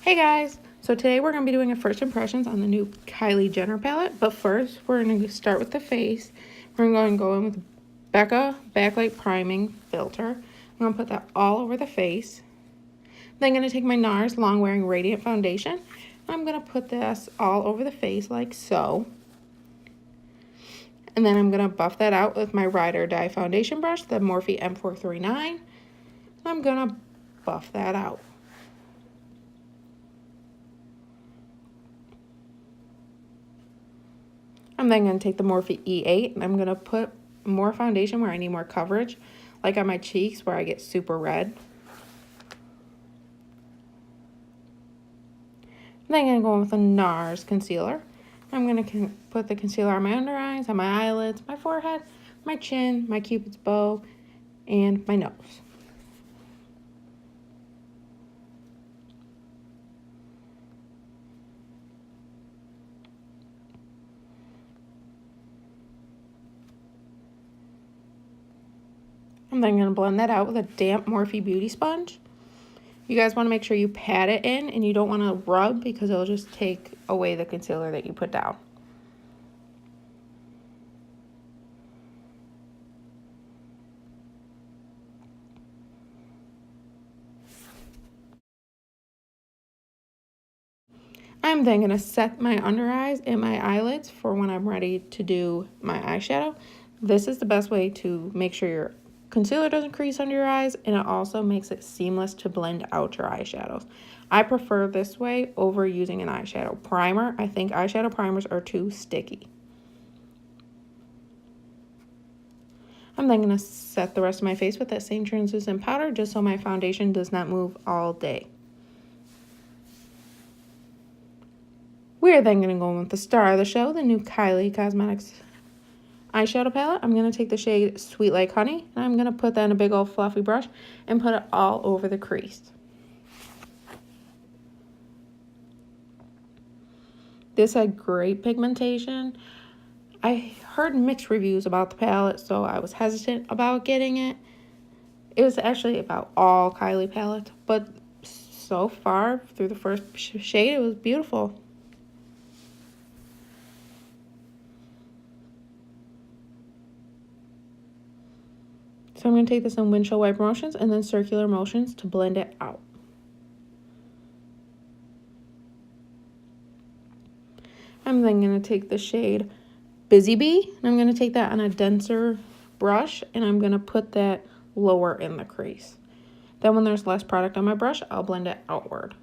Hey guys! So today we're going to be doing a first impressions on the new Kylie Jenner palette. But first, we're going to start with the face. We're going to go in with Becca Backlight Priming Filter. I'm going to put that all over the face. Then I'm going to take my NARS Longwearing Radiant Foundation. I'm going to put this all over the face like so. And then I'm going to buff that out with my Ride or Die foundation brush, the Morphe M439. I'm going to buff that out. I'm then going to take the Morphe E8 and I'm going to put more foundation where I need more coverage, like on my cheeks where I get super red. I'm then going to go in with a NARS Concealer. I'm going to put the concealer on my under eyes, on my eyelids, my forehead, my chin, my cupid's bow, and my nose. I'm then going to blend that out with a damp Morphe Beauty Sponge. You guys want to make sure you pat it in and you don't want to rub because it'll just take away the concealer that you put down. I'm then going to set my under eyes and my eyelids for when I'm ready to do my eyeshadow. This is the best way to make sure your concealer doesn't crease under your eyes, and it also makes it seamless to blend out your eyeshadows. I prefer this way over using an eyeshadow primer. I think eyeshadow primers are too sticky. I'm then going to set the rest of my face with that same translucent powder just so my foundation does not move all day. We're then going to go with the star of the show, the new Kylie Cosmetics eyeshadow palette. I'm going to take the shade Sweet Like Honey, and I'm going to put that in a big old fluffy brush and put it all over the crease. This had great pigmentation. I heard mixed reviews about the palette, so I was hesitant about getting it. It was actually about all Kylie palettes, but so far, through the first shade, it was beautiful. So I'm going to take this in windshield wiper motions and then circular motions to blend it out. I'm then going to take the shade Busy Bee, and I'm going to take that on a denser brush, and I'm going to put that lower in the crease. Then when there's less product on my brush, I'll blend it outward.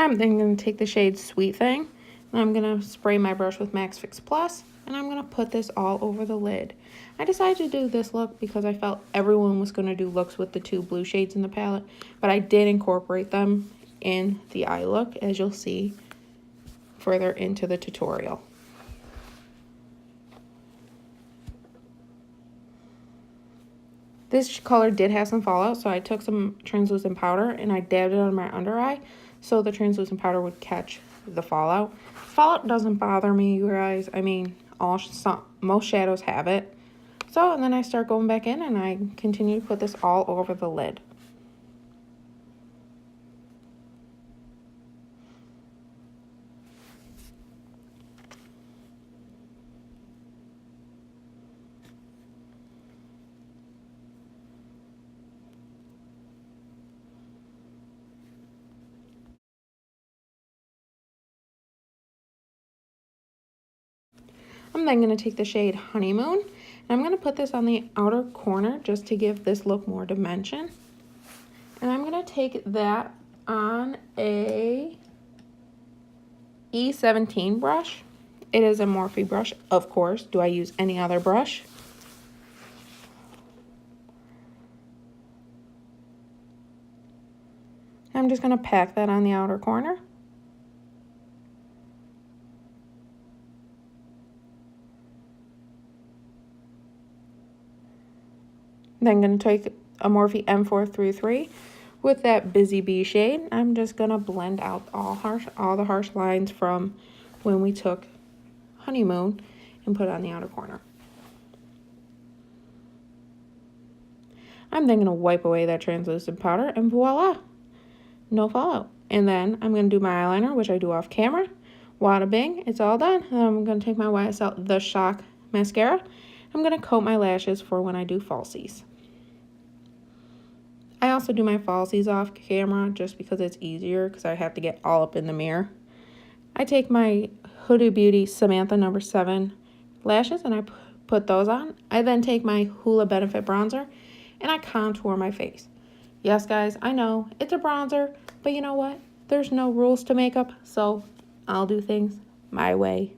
I'm then going to take the shade Sweet Thing, and I'm going to spray my brush with Max Fix Plus, and I'm going to put this all over the lid. I decided to do this look because I felt everyone was going to do looks with the two blue shades in the palette, but I did incorporate them in the eye look, as you'll see further into the tutorial. This color did have some fallout, so I took some translucent powder and I dabbed it on my under eye so the translucent powder would catch the fallout. Fallout doesn't bother me, you guys. I mean, most shadows have it. So, and then I start going back in and I continue to put this all over the lid. I'm I'm then going to take the shade Honeymoon, and I'm going to put this on the outer corner just to give this look more dimension. And I'm going to take that on a E17 brush. It is a Morphe brush, of course. Do I use any other brush? I'm just going to pack that on the outer corner. Then I'm going to take a Morphe M433 with that Busy Bee shade. I'm just going to blend out all the harsh lines from when we took Honeymoon and put it on the outer corner. I'm then going to wipe away that translucent powder, and voila, no fallout. And then I'm going to do my eyeliner, which I do off camera. Wada bing, it's all done. And I'm going to take my YSL The Shock Mascara. I'm going to coat my lashes for when I do falsies. I also do my falsies off camera just because it's easier, because I have to get all up in the mirror. I take my Huda Beauty Samantha No. 7 lashes and I put those on. I then take my Hoola Benefit Bronzer and I contour my face. Yes, guys, I know it's a bronzer, but you know what? There's no rules to makeup, so I'll do things my way.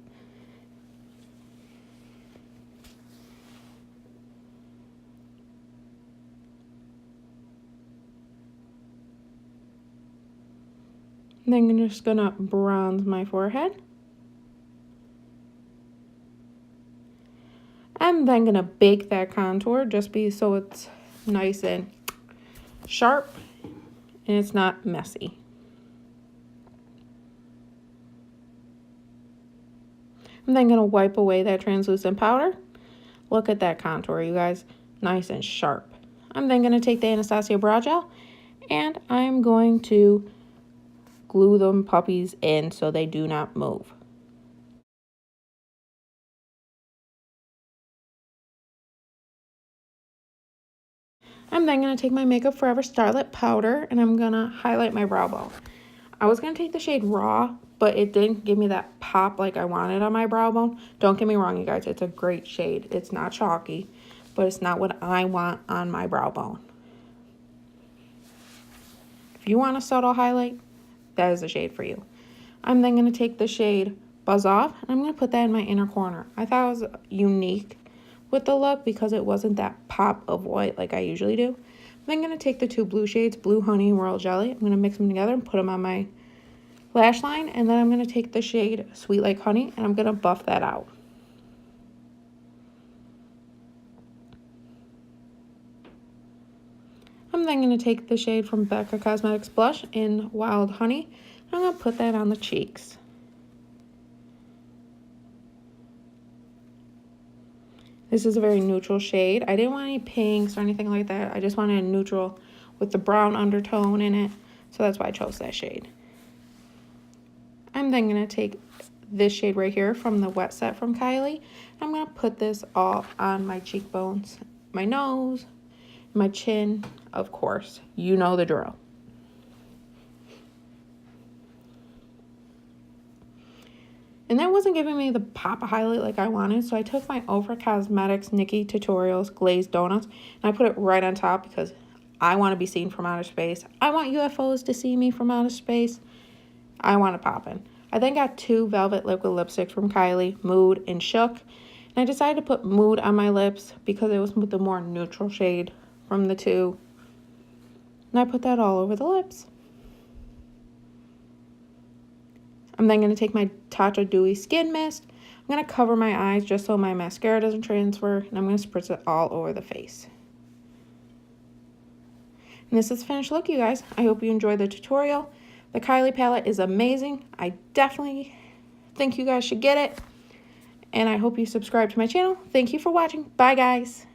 And then I'm just gonna bronze my forehead. I'm then gonna bake that contour so it's nice and sharp and it's not messy. I'm then gonna wipe away that translucent powder. Look at that contour, you guys, nice and sharp. I'm then gonna take the Anastasia brow gel and I'm going to glue them puppies in so they do not move. I'm then going to take my Makeup Forever Starlit powder and I'm going to highlight my brow bone. I was going to take the shade Raw, but it didn't give me that pop like I wanted on my brow bone. Don't get me wrong, you guys, it's a great shade. It's not chalky, but it's not what I want on my brow bone. If you want a subtle highlight, that is the shade for you. I'm then going to take the shade Buzz Off and I'm going to put that in my inner corner. I thought it was unique with the look because it wasn't that pop of white like I usually do. I'm then going to take the two blue shades, Blue Honey and Royal Jelly. I'm going to mix them together and put them on my lash line. And then I'm going to take the shade Sweet Like Honey and I'm going to buff that out. I'm then going to take the shade from Becca Cosmetics Blush in Wild Honey. I'm going to put that on the cheeks. This is a very neutral shade. I didn't want any pinks or anything like that. I just wanted a neutral with the brown undertone in it. So that's why I chose that shade. I'm then going to take this shade right here from the Wet Set from Kylie. I'm going to put this all on my cheekbones, my nose, my chin, of course. You know the drill. And that wasn't giving me the pop of highlight like I wanted, so I took my Ofra Cosmetics Nikki Tutorials Glazed Donuts, and I put it right on top because I want to be seen from outer space. I want UFOs to see me from outer space. I want to pop in. I then got two Velvet Liquid Lipsticks from Kylie, Mood and Shook. And I decided to put Mood on my lips because it was the more neutral shade from the two. And I put that all over the lips. I'm then going to take my Tatcha Dewy Skin Mist. I'm going to cover my eyes just so my mascara doesn't transfer. And I'm going to spritz it all over the face. And this is the finished look, you guys. I hope you enjoyed the tutorial. The Kylie palette is amazing. I definitely think you guys should get it. And I hope you subscribe to my channel. Thank you for watching. Bye, guys.